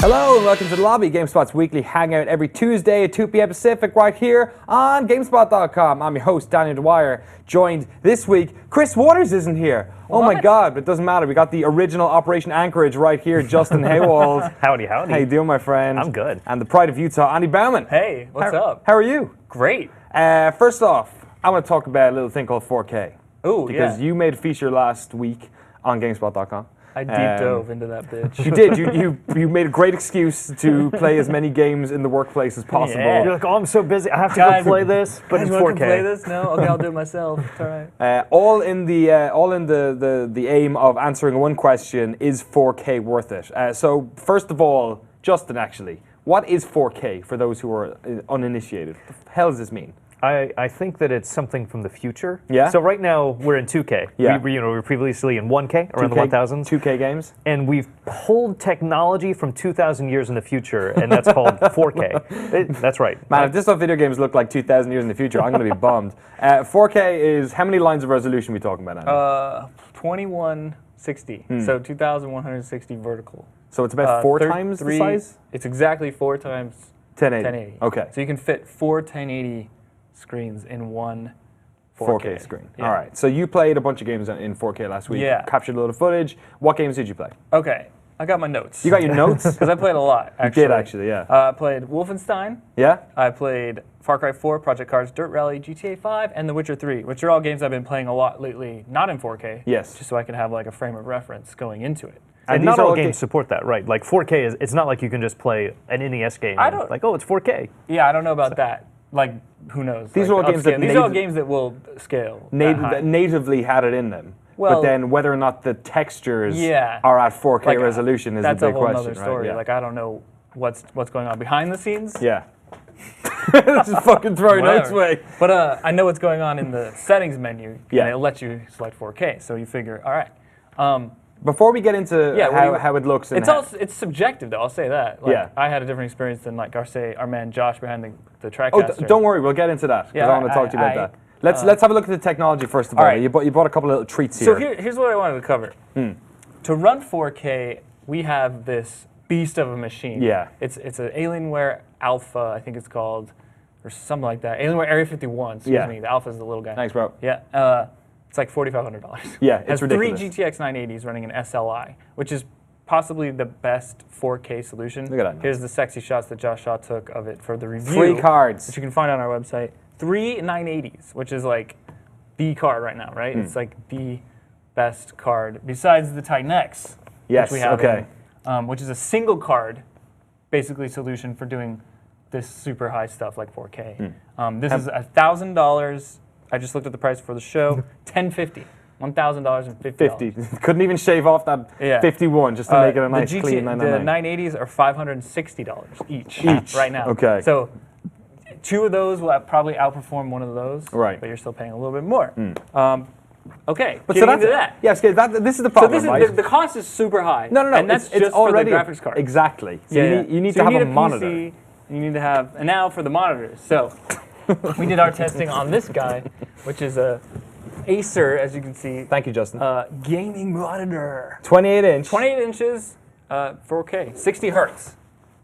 Hello and welcome to the Lobby, GameSpot's weekly hangout every Tuesday at 2 p.m. Pacific right here on GameSpot.com. I'm your host, Daniel Dwyer, joined this week. Chris Waters isn't here. Oh my God, but it doesn't matter. We got the original Operation Anchorage right here, Justin Haywald. Howdy, howdy. How you doing, my friend? I'm good. And the pride of Utah, Andy Bauman. Hey, what's up? How are you? Great. First off, I want to talk about a little thing called 4K. Oh, Because you made a feature last week on GameSpot.com. I deep dove into that bitch. You did. You made a great excuse to play as many games in the workplace as possible. Yeah. You're like, oh, I'm so busy. I have to go play this, but in Guys wanna 4K. play this? No? Okay, I'll do it myself. It's all right. All in the aim of answering one question: is 4K worth it? So first of all, Justin, actually, what is 4K for those who are uninitiated? What the hell does this mean? I think that it's something from the future. Yeah. So right now we're in 2K. Yeah. We were previously in 1K, around the 1000s. 2K games. And we've pulled technology from 2,000 years in the future, and that's called 4K. That's right. Man, if this stuff video games look like 2,000 years in the future, I'm going to be bummed. 4K is how many lines of resolution are we talking about, Andy? 2160. So 2160 vertical. So it's about four times the size? It's exactly 4 times 1080. 1080. Okay. So you can fit 4 1080 screens in one 4K screen. Yeah. All right. So you played a bunch of games in 4K last week. Yeah. Captured a load of footage. What games did you play? Okay, I got my notes. You got your notes? Because I played a lot, You actually. did actually, yeah. I played Wolfenstein. Yeah? I played Far Cry 4, Project Cars, Dirt Rally, GTA 5, and The Witcher 3, which are all games I've been playing a lot lately, not in 4K. Yes. Just so I can have like a frame of reference going into it. And not all games support that, right? Like 4K is, it's not like you can just play an NES game. I don't- like, oh, it's 4K. Yeah, I don't know about that. Like, who knows? These like, are all games that these are all games that will scale. that natively had it in them. Well- but then whether or not the textures Yeah. are at 4K Like, resolution is that's the big a whole question, other story. right? Yeah. Like, I don't know what's going on behind the scenes. Yeah. Just fucking throw your notes Whatever. away. But I know what's going on in the settings menu. Yeah. And it'll let you select 4K. So you figure, all right. Before we get into Yeah, how it looks, and It's subjective, though. I'll say that. Like, Yeah. I had a different experience than like our man Josh behind the oh, TriCaster. don't worry, we'll get into that because Yeah, I want to talk to you about that. Let's have a look at the technology first of all. all right. You bought a couple of little treats So here. here's what I wanted to cover. To run 4K, we have this beast of a machine. Yeah. It's an Alienware Alpha, I think it's called, or something like that. Alienware Area 51. Excuse me. The Alpha is the little guy. Thanks, bro. Yeah. It's like $4,500. Yeah, it's has ridiculous. 3 GTX 980s running an SLI, which is possibly the best 4K solution. Look at that. Here's the sexy shots that Josh Shaw took of it for the review. Free cards. Which you can find on our website. 3 980s, which is like the card right now, right? It's like the best card besides the Titan X, Yes, which we have, okay. which is a single card, basically solution for doing this super high stuff like 4K. This is $1,000. I just looked at the price for the show. $1,050. $1,050. 50. Couldn't even shave off that Yeah. 51 just to make it a nice the clean The 999. 980s are $560 each right now. Okay. So 2 of those will probably outperform one of those. Right. But you're still paying a little bit more. Okay. But getting into that. Yes, this is the So problem, this is right? the cost is super high. No. And that's it's just already for the graphics card. Exactly. So Yeah, you need so to have a PC, monitor. you need to have, and now for the monitors. So we did our testing on this guy, which is a Acer, as you can see, Thank you, Justin. gaming monitor. 28 inch. 28 inches, 4K, 60 hertz. So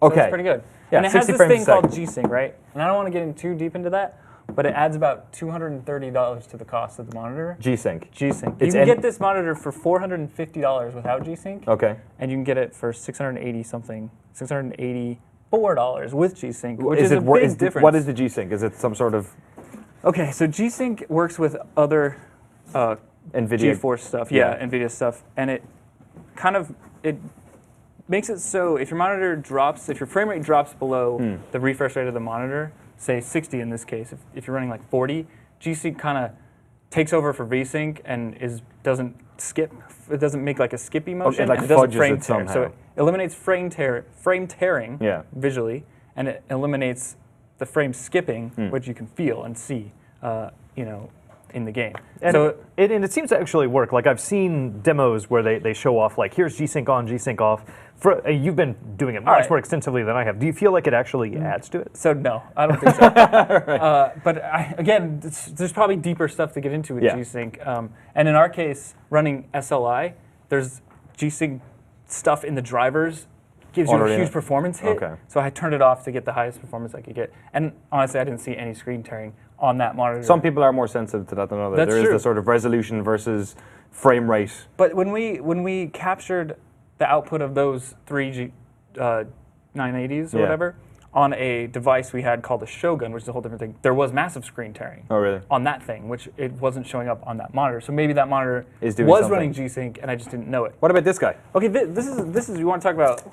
Okay. that's pretty good. Yeah, and it has 60 this frames thing a second. called G-Sync, right? And I don't want to get in too deep into that, but it adds about $230 to the cost of the monitor. G-Sync. G-Sync. You It's can en- get this monitor for $450 without G-Sync, Okay. and you can get it for $684 with G-Sync, which is a wor- big difference. What is the G-Sync? Is it some sort of Okay, so G-Sync works with other NVIDIA? GeForce stuff, Yeah. NVIDIA stuff, and it makes it so if your monitor drops, if your frame rate drops below the refresh rate of the monitor, say 60 in this case, if you're running like 40, G-Sync kind of takes over for V-Sync and doesn't skip. It doesn't make like a skippy motion. like and it doesn't fudges frame it tear. So somehow. it eliminates frame tearing Yeah. visually, and it eliminates the frame skipping, which you can feel and see, in the game. And, So it seems to actually work. Like I've seen demos where they show off like here's G-Sync on, G-Sync off. You've been doing it much right. more extensively than I have. Do you feel like it actually adds to it? So no, I don't think so. But again, there's probably deeper stuff to get into with Yeah. G-Sync. And in our case, running SLI, there's G-Sync stuff in the drivers gives you Already a in huge it? performance hit. Okay. So I turned it off to get the highest performance I could get. And honestly, I didn't see any screen tearing on that monitor. Some people are more sensitive to that than others. That's There is true. the sort of resolution versus frame rate. But when we captured the output of those 980s or Yeah. whatever on a device we had called a Shogun, which is a whole different thing, there was massive screen tearing. Oh, really? On that thing, which it wasn't showing up on that monitor. So maybe that monitor Is doing was something. running G-Sync and I just didn't know it. What about this guy? Okay, this is you want to talk about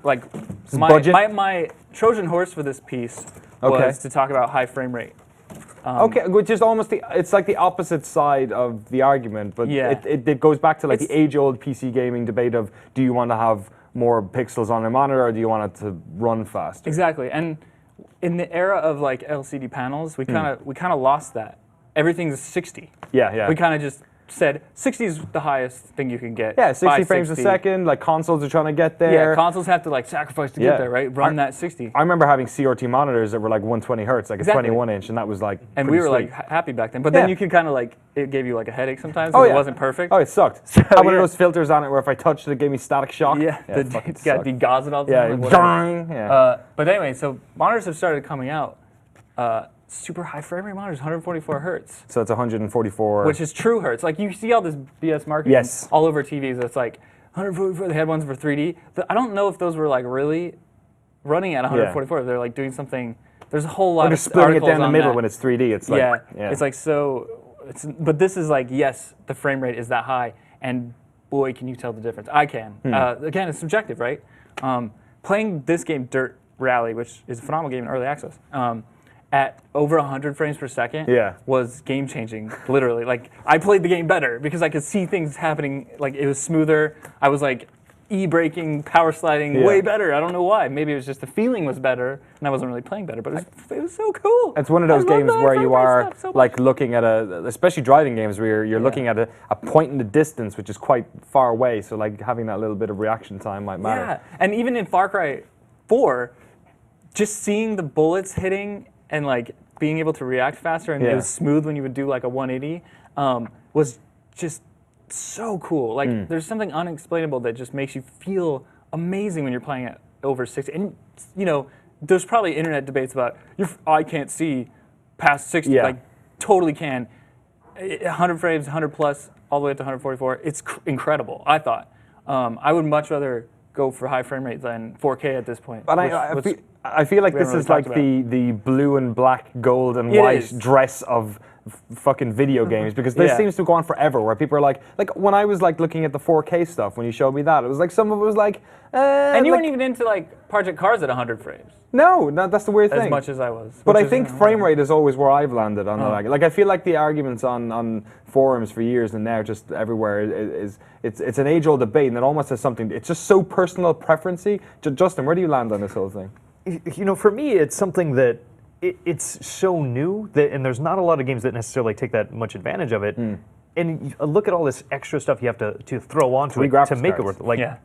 like budget? my Trojan horse for this piece Okay. was to talk about high frame rate. Okay, which is almost it's like the opposite side of the argument, but Yeah. it goes back to like It's- the age-old PC gaming debate of do you want to have more pixels on your monitor or do you want it to run faster? Exactly, and in the era of like LCD panels, Hmm. we kind of lost that. Everything's 60. Yeah. We kind of just said 60 is the highest thing you can get. Yeah, 60 by frames a 60. second, like consoles are trying to get there. Yeah, consoles have to like sacrifice to Yeah. get there, right? Run that 60. I remember having CRT monitors that were like 120 hertz, like Exactly. a 21 inch, and that was like And we pretty were sweet. like happy back then. But Yeah. then you could kind of like, it gave you like a headache sometimes Oh, if yeah. it wasn't perfect. Oh, it sucked. I had one yeah. of those filters on it where if I touched it, it gave me static shock. Yeah, it fucking it's got sucked. degaussed all the Yeah, time. like whatever. dong, yeah. But anyway, so monitors have started coming out. Super high frame rate monitors, 144 hertz, So it's 144. which is true hertz. Like you see all this BS marketing Yes. all over TVs. It's like 144. They had ones for 3D. I don't know if those were like really running at 144. They're like doing something. There's a whole lot Or of just splitting it articles down the on middle that. when it's 3D. It's like, yeah, it's like so. But this is like, yes, the frame rate is that high, and boy, can you tell the difference. I can. Again, it's subjective, right? Playing this game, Dirt Rally, which is a phenomenal game in early access, at over 100 frames per second was game changing, literally. Like, I played the game better because I could see things happening. Like, it was smoother. I was like e-braking, power sliding way better. I don't know why. Maybe it was just the feeling was better and I wasn't really playing better, but it was so cool. It's one of those I love games the where frame you rate are stuff so much. like looking at especially driving games where you're looking at a point in the distance which is quite far away. So like having that little bit of reaction time might matter. Yeah, and even in Far Cry 4, just seeing the bullets hitting and like being able to react faster and it was smooth when you would do like a 180 was just so cool. Like there's something unexplainable that just makes you feel amazing when you're playing at over 60. And you know, there's probably internet debates about I can't see past 60. Yeah. Like totally can. 100 frames, 100 plus, all the way up to 144. It's incredible. I thought. I would much rather go for high frame rate than 4K at this point. But I feel like we this haven't is really like talked the blue and black, gold and It white is. dress of fucking video games because this Yeah. seems to go on forever where people are like when I was like looking at the 4K stuff when you showed me that it was like some of it was like And you like, weren't even into like Project Cars at 100 frames no, that's the weird thing. as much as I was. But which I is, think you know, frame rate is always where I've landed on Uh-huh. like I feel like the arguments on forums for years and now just everywhere is it's an age old debate and it almost has something. It's just so personal preferency. Justin, where do you land on this whole thing? You know, for me, it's something that it's so new that, and there's not a lot of games that necessarily take that much advantage of it. And you look at all this extra stuff you have to throw onto Three it to graphics make it cards. worth it. Like, Yeah.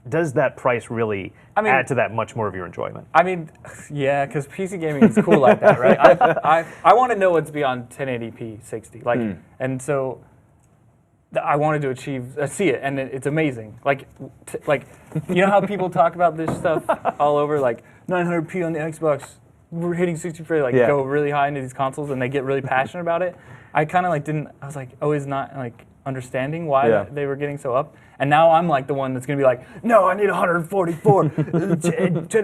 does that price really add to that much more of your enjoyment? I mean, yeah, because PC gaming is cool like that, right? I want to know what's beyond 1080p 60, like, and so I wanted to see it, and it's amazing. Like, you know how people talk about this stuff all over, like 900p on the Xbox, we're hitting 60 frames, like go really high into these consoles, and they get really passionate about it. I kind of like I was like always not like understanding why they were getting so up. And now I'm like the one that's going to be like, no, I need 144.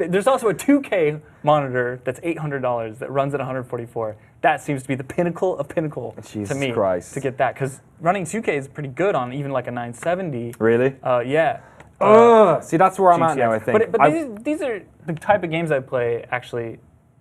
There's also a 2K monitor that's $800 that runs at 144. That seems to be the pinnacle of pinnacle Jesus to me Christ. to get that. Because running 2K is pretty good on even like a 970. Really? Yeah. See, that's where I'm at now. I GTX. think. But these are the type of games I play actually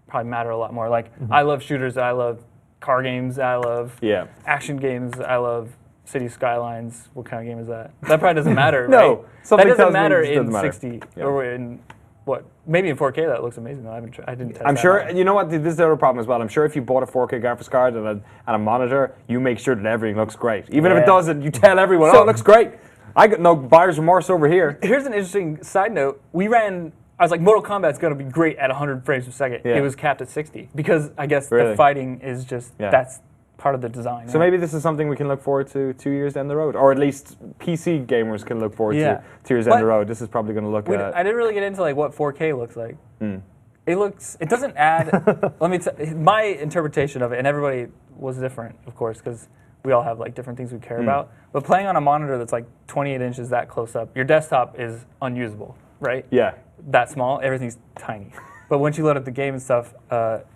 probably matter a lot more. Like I love shooters, I love car games, I love action games, I love City Skylines. What kind of game is that? That probably doesn't matter. No, right? something That tells doesn't me matter it in doesn't matter. 60 Yeah. or in what? Maybe in 4K that looks amazing though. I didn't test I'm that sure, out. you know what, this is the other problem as well. I'm sure if you bought a 4K graphics card and a monitor, you make sure that everything looks great. Even if it doesn't, you tell everyone, oh, it looks great. I got no buyer's remorse over here. Here's an interesting side note. I was like, Mortal Kombat's going to be great at 100 frames per second. Yeah. It was capped at 60 because I guess Really? the fighting is just, that's part of the design. So maybe this is something we can look forward to 2 years down the road, or at least PC gamers can look forward to 2 years down the road. This is probably going to look at... I didn't really get into like what 4K looks like. It doesn't add, my interpretation of it, and everybody was different, of course, because we all have like different things we care about, but playing on a monitor that's like 28 inches that close up, your desktop is unusable, right? Yeah. That small, everything's tiny. But once you load up the game and stuff,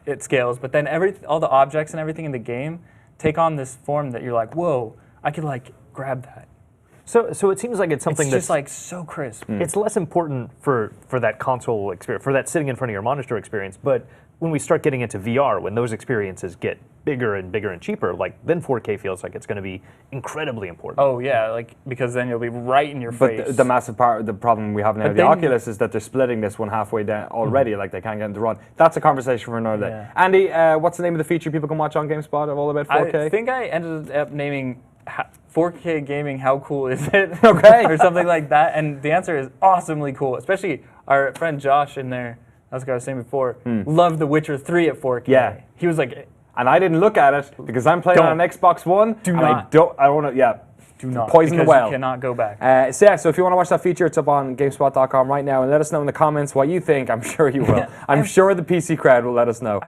it scales, but then all the objects and everything in the game take on this form that you're like, whoa, I could like grab that. So it seems like it's something that's just like so crisp. It's less important for that console experience, for that sitting in front of your monitor experience. But when we start getting into VR, when those experiences get bigger and bigger and cheaper, like then 4K feels like it's going to be incredibly important. Oh yeah, like because then you'll be right in your face. But the massive part, the problem we have now with the Oculus is that they're splitting this one halfway down already. Like they can't get into run. That's a conversation for another day. Andy, what's the name of the feature people can watch on GameSpot of all about 4K? I think I ended up naming 4K gaming, how cool is it? Okay. Or something like that. And the answer is awesomely cool. Especially our friend Josh in there, that's what I was saying before, loved The Witcher 3 at 4K. Yeah. He was like... And I didn't look at it because I'm playing on an Xbox One. Do and not. I want to, do not. Poison the well. You cannot go back. So if you want to watch that feature, it's up on GameSpot.com right now. And let us know in the comments what you think. I'm sure you will. I'm sure the PC crowd will let us know.